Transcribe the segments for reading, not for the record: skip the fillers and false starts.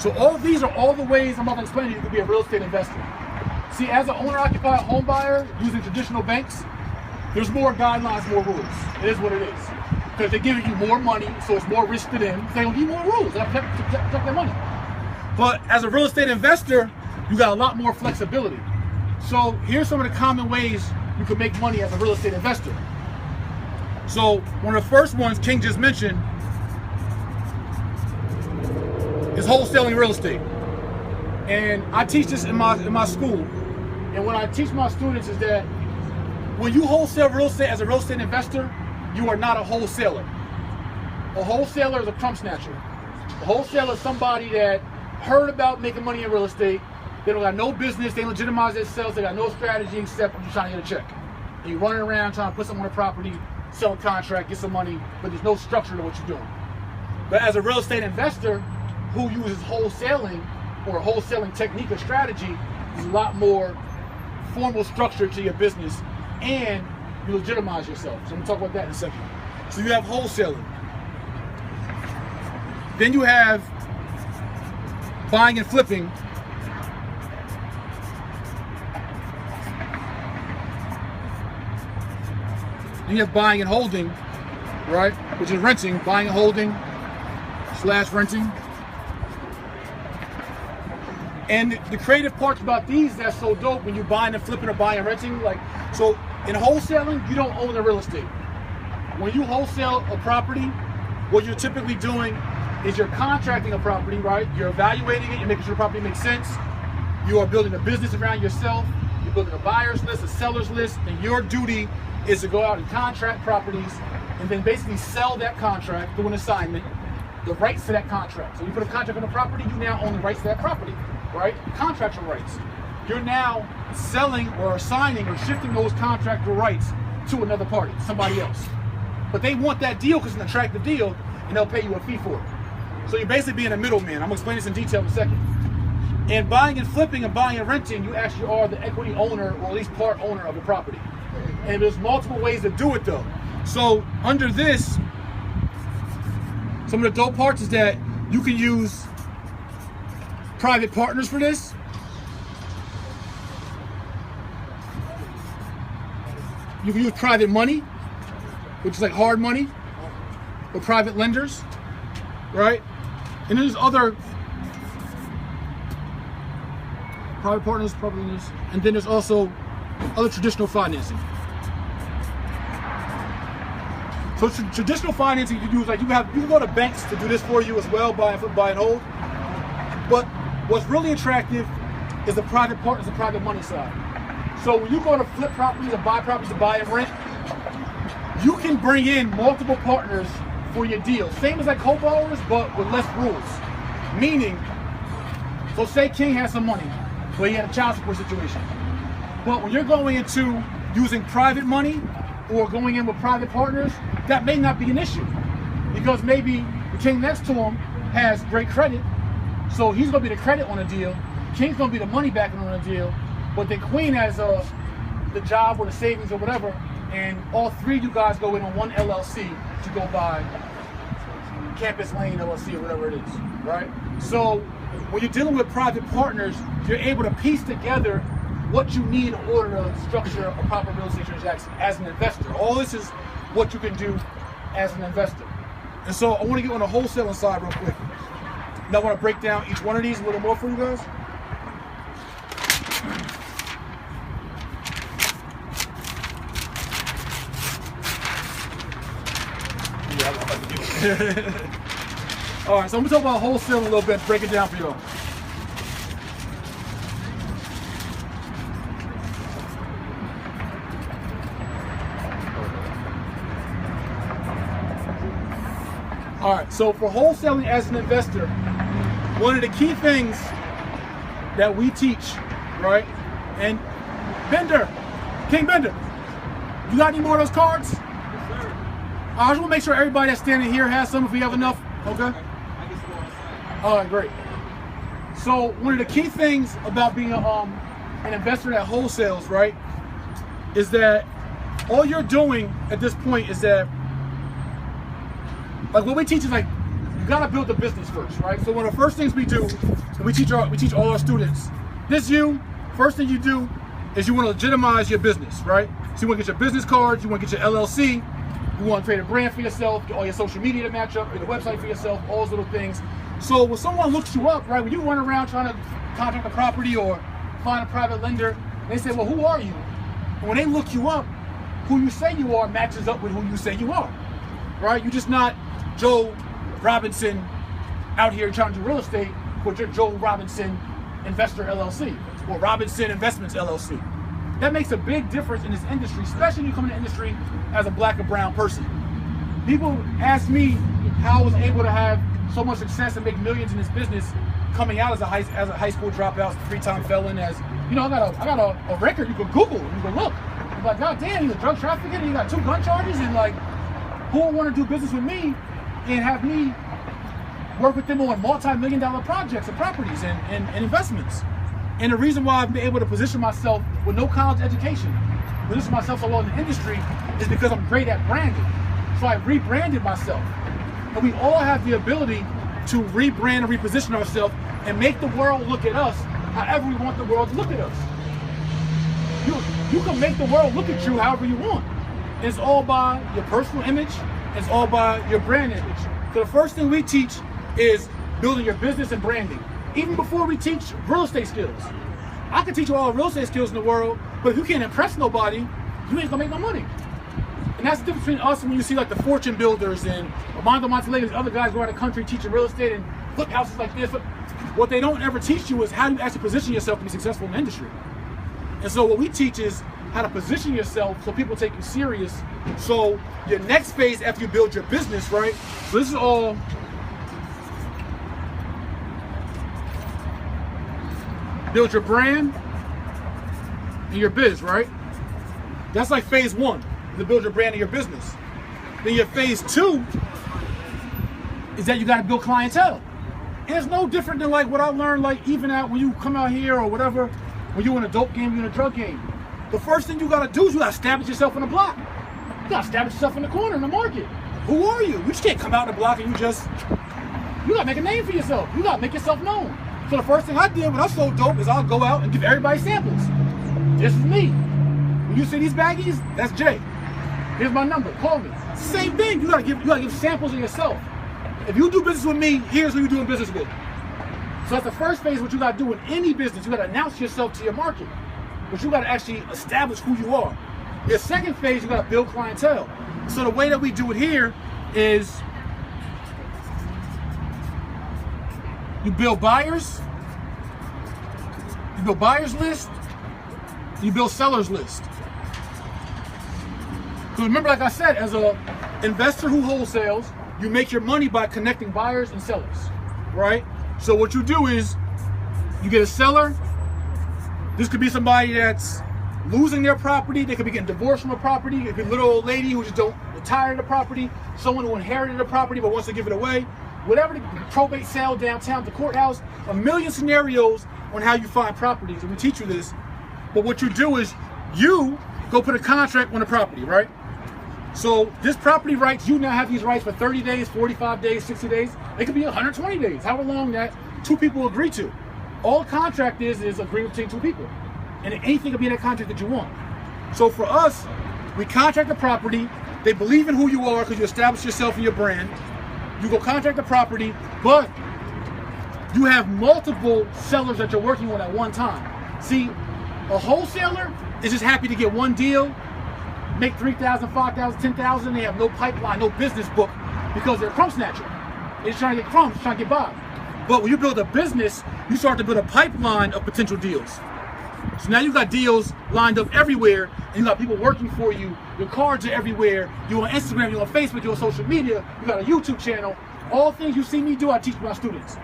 So all these are all the ways I'm about to explain to you you could be a real estate investor. See, as an owner-occupied home buyer using traditional banks, there's more guidelines, more rules. It is what it is. Because they're giving you more money, so it's more risk to them. They're going to give you more rules to protect their money. But as a real estate investor, you got a lot more flexibility. So here's some of the common ways you can make money as a real estate investor. So one of the first ones King just mentioned is wholesaling real estate. And I teach this in my school. And what I teach my students is that when you wholesale real estate as a real estate investor, you are not a wholesaler. A wholesaler is a crumb snatcher. A wholesaler is somebody that heard about making money in real estate. They don't got no business, they legitimize themselves, they got no strategy except I'm just trying to get a check. And you're running around trying to put something on a property, sell a contract, get some money, but there's no structure to what you're doing. But as a real estate investor who uses wholesaling or a wholesaling technique or strategy, there's a lot more formal structure to your business and you legitimize yourself. So I'm going to talk about that in a second. So you have wholesaling. Then you have buying and flipping. Then you have buying and holding, right? Which is renting, buying and holding / renting. And the creative parts about these that's so dope when you're buying and flipping or buying and renting, like, so in wholesaling, you don't own the real estate. When you wholesale a property, what you're typically doing is you're contracting a property, right? You're evaluating it, you're making sure the property makes sense. You are building a business around yourself. You're building a buyer's list, a seller's list, and your duty is to go out and contract properties and then basically sell that contract through an assignment, the rights to that contract. So you put a contract on a property, you now own the rights to that property, right? Contractual rights. You're now selling or assigning or shifting those contractual rights to another party, somebody else. But they want that deal because it's an attractive deal and they'll pay you a fee for it. So you're basically being a middleman. I'm gonna explain this in detail in a second. And buying and flipping and buying and renting, you actually are the equity owner or at least part owner of the property. And there's multiple ways to do it though. So under this, some of the dope parts is that you can use private partners for this. You can use private money, which is like hard money, or private lenders, right? And there's other private partners, private lenders, and then there's also other traditional financing. So traditional financing you use, like you can go to banks to do this for you as well, buy and flip, buy and hold. But what's really attractive is the private partners, the private money side. So when you go to flip properties and buy properties to buy and rent, you can bring in multiple partners for your deal. Same as like co-borrowers, but with less rules. Meaning, so say King has some money, but he had a child support situation. But when you're going into using private money or going in with private partners, that may not be an issue. Because maybe the King next to him has great credit, so he's gonna be the credit on a deal, King's gonna be the money backing on a deal, but then Queen has the job or the savings or whatever, and all three of you guys go in on one LLC to go buy Campus Lane LLC or whatever it is, right? So when you're dealing with private partners, you're able to piece together what you need in order to structure a proper real estate transaction as an investor. All this is what you can do as an investor. And so I want to get on the wholesaling side real quick. And I want to break down each one of these a little more for you guys. All right, so I'm gonna talk about wholesaling a little bit, break it down for you. All right, so for wholesaling as an investor, one of the key things that we teach, right? And Bender, King Bender, you got any more of those cards? I just want to make sure everybody that's standing here has some if we have enough, okay? All right, great. So one of the key things about being an investor that wholesales, right, is that all you're doing at this point is that, like what we teach is like, you gotta build the business first, right? So one of the first things we do, and we teach all our students, first thing you do is you want to legitimize your business, right? So you want to get your business cards, you want to get your LLC, you want to create a brand for yourself, get all your social media to match up, create a website for yourself, all those little things. So when someone looks you up, right, when you run around trying to contract a property or find a private lender, they say, well, who are you? And when they look you up, who you say you are matches up with who you say you are, right? You're just not Joe Robinson out here trying to do real estate, but you're Joe Robinson Investor LLC or Robinson Investments LLC. That makes a big difference in this industry, especially when you come in the industry as a black or brown person. People ask me how I was able to have so much success and make millions in this business coming out as a high school dropout, three-time felon. As you know, I got a record you can Google, you can look. I'm like, God damn, he's a drug trafficker, and you got 2 gun charges, and like, who would want to do business with me and have me work with them on multi-million-dollar projects and properties and investments? And the reason why I've been able to position myself with no college education, position myself so well in the industry, is because I'm great at branding. So I rebranded myself. And we all have the ability to rebrand and reposition ourselves and make the world look at us however we want the world to look at us. You can make the world look at you however you want. It's all by your personal image. It's all by your brand image. So the first thing we teach is building your business and branding. Even before we teach real estate skills. I can teach you all the real estate skills in the world, but if you can't impress nobody, you ain't gonna make no money. And that's the difference between us and when you see like the fortune builders and Armando Montalegre, other guys go around the country teaching real estate and flip houses like this. What they don't ever teach you is how you actually position yourself to be successful in the industry. And so what we teach is how to position yourself so people take you serious. So your next phase after you build your business, right? So this is all build your brand and your biz, right? That's like phase 1, to build your brand and your business. Then your phase 2 is that you gotta build clientele. And it's no different than like what I learned, like even out when you come out here or whatever, when you're in a dope game, you're in a drug game. The first thing you gotta do is you gotta establish yourself on the block. You gotta establish yourself in the corner, in the market. Who are you? You just can't come out in the block and you gotta make a name for yourself. You gotta make yourself known. So the first thing I did when I sold dope is I'll go out and give everybody samples. This is me. When you see these baggies, that's Jay. Here's my number, call me. Same thing, you gotta give samples of yourself. If you do business with me, here's who you're doing business with. So that's the first phase, what you gotta do in any business. You gotta announce yourself to your market. But you gotta actually establish who you are. Your second phase, you gotta build clientele. So the way that we do it here is you build buyers, list, you build sellers list. Because remember, like I said, as an investor who wholesales, you make your money by connecting buyers and sellers, right? So what you do is you get a seller. This could be somebody that's losing their property. They could be getting divorced from a property. It could be a little old lady who just don't retire the property. Someone who inherited the property but wants to give it away. Whatever, the probate sale downtown, the courthouse, a million scenarios on how you find properties, and we teach you this. But what you do is you go put a contract on the property, right? So this property rights, you now have these rights for 30 days, 45 days, 60 days. It could be 120 days, however long that 2 people agree to. All contract is agreement between 2 people. And anything can be in that contract that you want. So for us, we contract the property. They believe in who you are because you establish yourself and your brand. You go contract the property, but you have multiple sellers that you're working on at one time. See, a wholesaler is just happy to get one deal, make 3,000, 5,000, 10,000. They have no pipeline, no business book because they're a crumb snatcher. They're just trying to get crumbs, trying to get by. But when you build a business, you start to build a pipeline of potential deals. So now you got deals lined up everywhere, and you got people working for you. Your cards are everywhere. You're on Instagram, you're on Facebook, you're on social media. You got a YouTube channel. All things you see me do, I teach my students.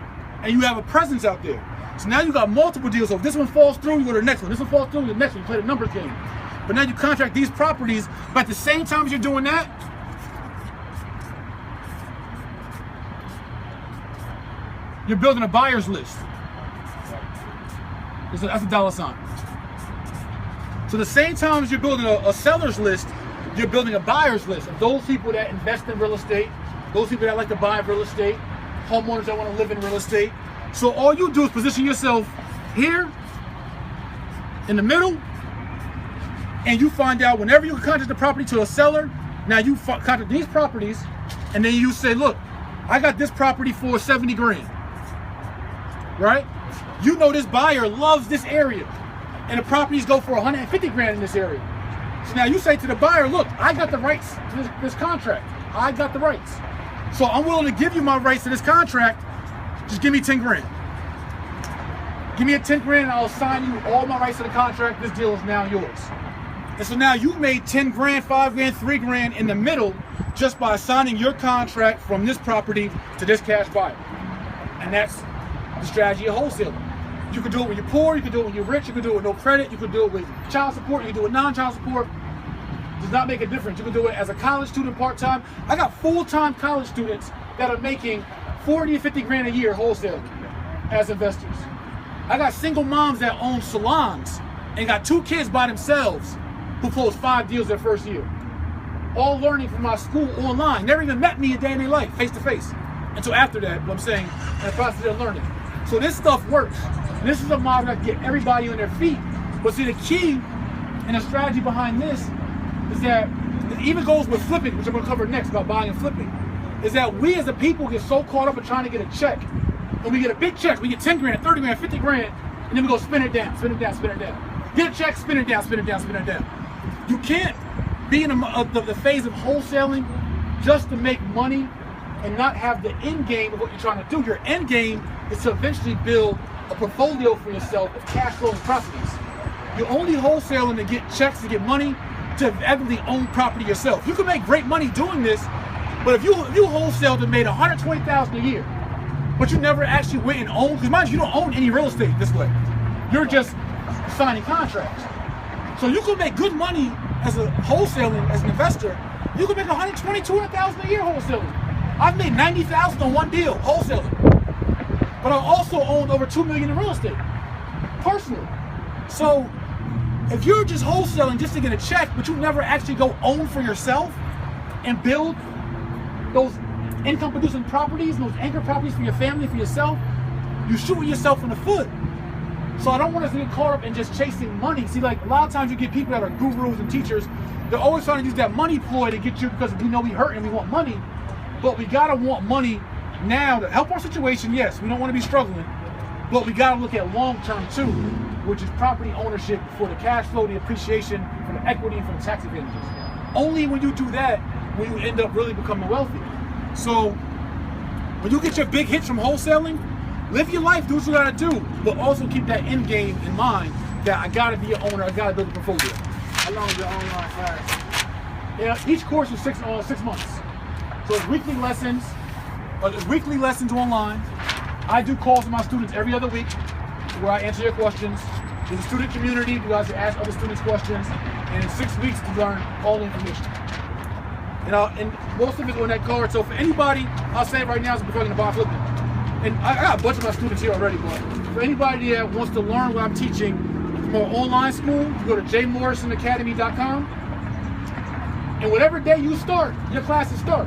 And you have a presence out there. So now you got multiple deals. So if this one falls through, you go to the next one. This one falls through, the next one. You play the numbers game. But now you contract these properties, but at the same time as you're doing that, you're building a buyer's list. That's a dollar sign. So the same time as you're building a seller's list, you're building a buyer's list of those people that invest in real estate, those people that like to buy real estate, homeowners that want to live in real estate. So all you do is position yourself here in the middle, and you find out whenever you contract the property to a seller. Now you contract these properties, and then you say, look, I got this property for 70 grand, right? You know this buyer loves this area, and the properties go for 150 grand in this area. So now you say to the buyer, look, I got the rights to this contract. I got the rights. So I'm willing to give you my rights to this contract. Just give me 10 grand. Give me a 10 grand and I'll assign you all my rights to the contract. This deal is now yours. And so now you've made 10 grand, 5 grand, 3 grand in the middle just by assigning your contract from this property to this cash buyer. And that's the strategy of wholesaling. You can do it when you're poor, you can do it when you're rich, you can do it with no credit, you can do it with child support, you can do it with non-child support. It does not make a difference. You can do it as a college student part-time. I got full-time college students that are making 40 and 50 grand a year wholesaling as investors. I got single moms that own salons and got 2 kids by themselves who closed 5 deals their first year. All learning from my school online. Never even met me a day in their life, face to face. Until after that, what I'm saying, in the process of learning. So this stuff works. This is a model that can get everybody on their feet. But see, the key and the strategy behind this is that it even goes with flipping, which I'm gonna cover next about buying and flipping, is that we as a people get so caught up in trying to get a check. When we get a big check, we get 10 grand, 30 grand, 50 grand, and then we go spin it down, spin it down, spin it down. Get a check, spin it down, spin it down, spin it down. You can't be in the phase of wholesaling just to make money and not have the end game of what you're trying to do. Your end game is to eventually build a portfolio for yourself of cash flowing properties. You're only wholesaling to get checks, to get money, to eventually own property yourself. You can make great money doing this, but if you wholesaled and made $120,000 a year, but you never actually went and owned, because mind you, you don't own any real estate this way. You're just signing contracts. So you can make good money as a wholesaling, as an investor. You can make $120,000, $200,000 a year wholesaling. I've made $90,000 on one deal wholesaling, but I also owned over $2 million in real estate personally. So if you're just wholesaling just to get a check, but you never actually go own for yourself and build those income producing properties, those anchor properties for your family, for yourself, you're shooting yourself in the foot. So I don't want us to get caught up in just chasing money. See, like a lot of times you get people that are gurus and teachers, they're always trying to use that money ploy to get you because we know we hurt and we want money. But we gotta want money now to help our situation. Yes, we don't want to be struggling, but we gotta look at long term too, which is property ownership for the cash flow, the appreciation, for the equity, and for the tax advantages. Only when you do that will you end up really becoming wealthy. So when you get your big hits from wholesaling, live your life, do what you gotta do, but also keep that end game in mind that I gotta be an owner, I gotta build a portfolio. How long is your online class? Yeah, each course is 6 months. So it's weekly lessons, online. I do calls with my students every other week where I answer your questions. There's a student community, you guys can ask other students questions, and in 6 weeks to learn all the information. And most of it on that card. So for anybody, I'll say it right now, is becoming a buy flipping. And I got a bunch of my students here already, but for anybody that wants to learn what I'm teaching from our online school, you go to jay-morrison-academy.com. And whatever day you start, your classes start.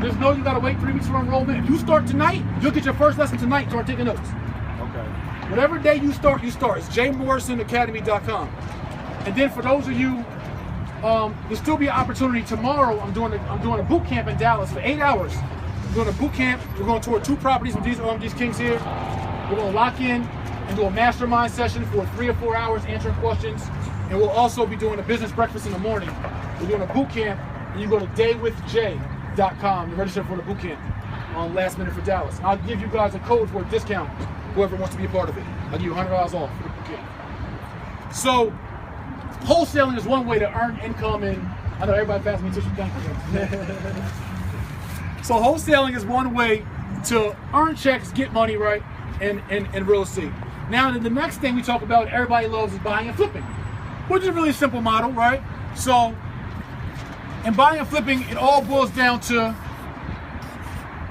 There's no, you gotta wait 3 weeks for enrollment. If you start tonight, you'll get your first lesson tonight. Start taking notes. Okay. Whatever day you start, you start. It's jay-morrison-academy.com. And then for those of you, there'll still be an opportunity tomorrow. I'm doing a boot camp in Dallas for 8 hours. I'm doing a boot camp. We're going to tour 2 properties with these kings here. We're going to lock in and do a mastermind session for 3 or 4 hours answering questions. And we'll also be doing a business breakfast in the morning. We're doing a boot camp, and you go to daywithjay.com to register for the boot camp on last minute for Dallas. And I'll give you guys a code for a discount, whoever wants to be a part of it. I'll give you $100 off for the boot camp. So wholesaling is one way to earn income, and I know everybody passed me tissue. Thank you. So wholesaling is one way to earn checks, get money, right, in real estate. Now the next thing we talk about, everybody loves, is buying and flipping, which is a really simple model, right? So in buying and flipping, it all boils down to,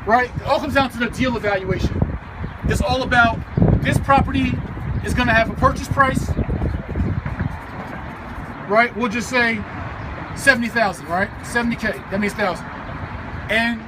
right, it all comes down to the deal evaluation. It's all about, this property is gonna have a purchase price, right? We'll just say 70,000, right? 70K, that means 1,000. And